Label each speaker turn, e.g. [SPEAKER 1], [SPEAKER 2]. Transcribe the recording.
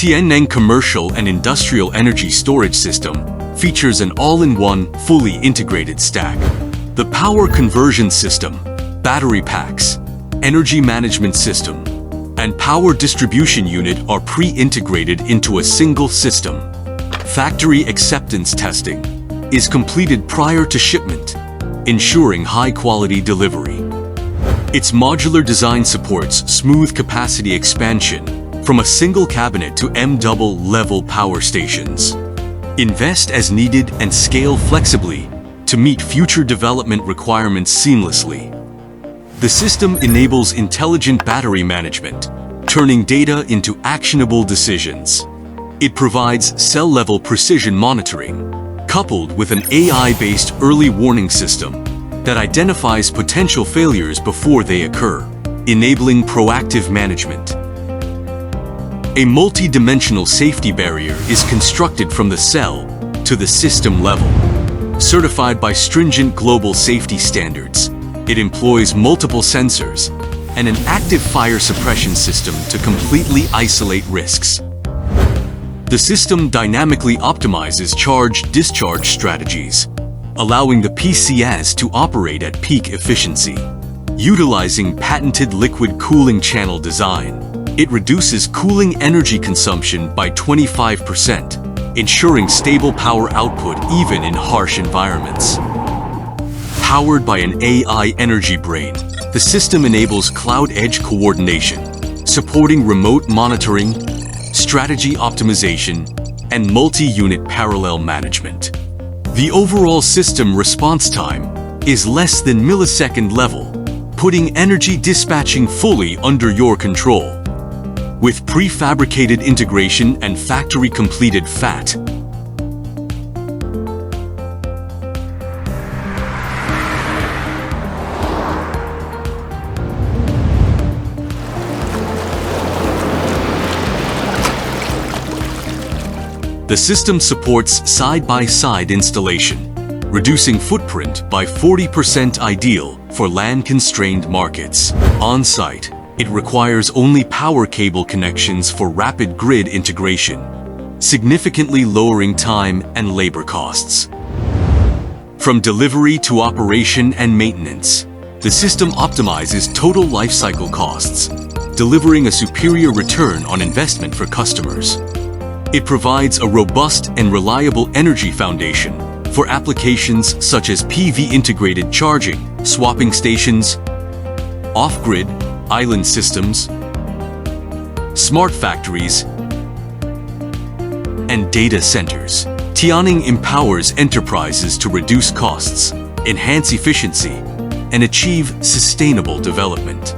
[SPEAKER 1] Tianneng Commercial and Industrial Energy Storage System features an all-in-one, fully integrated stack. The power conversion system, battery packs, energy management system, and power distribution unit are pre-integrated into a single system. Factory acceptance testing is completed prior to shipment, ensuring high-quality delivery. Its modular design supports smooth capacity expansion from a single cabinet to M-double-level power stations. Invest as needed and scale flexibly to meet future development requirements seamlessly. The system enables intelligent battery management, turning data into actionable decisions. It provides cell-level precision monitoring, coupled with an AI-based early warning system that identifies potential failures before they occur, enabling proactive management. A multi-dimensional safety barrier is constructed from the cell to the system level. Certified by stringent global safety standards, it employs multiple sensors and an active fire suppression system to completely isolate risks. The system dynamically optimizes charge-discharge strategies, allowing the PCS to operate at peak efficiency. Utilizing patented liquid cooling channel design, it reduces cooling energy consumption by 25%, ensuring stable power output even in harsh environments. Powered by an AI energy brain, the system enables cloud edge coordination, supporting remote monitoring, strategy optimization, and multi-unit parallel management. The overall system response time is less than millisecond level, putting energy dispatching fully under your control. With prefabricated integration and factory-completed FAT, the system supports side-by-side installation, reducing footprint by 40%, ideal for land-constrained markets. On-site, it requires only power cable connections for rapid grid integration, significantly lowering time and labor costs. From delivery to operation and maintenance, the system optimizes total lifecycle costs, delivering a superior return on investment for customers. It provides a robust and reliable energy foundation for applications such as PV integrated charging, swapping stations, off-grid, island systems, smart factories, and data centers. Tianneng empowers enterprises to reduce costs, enhance efficiency, and achieve sustainable development.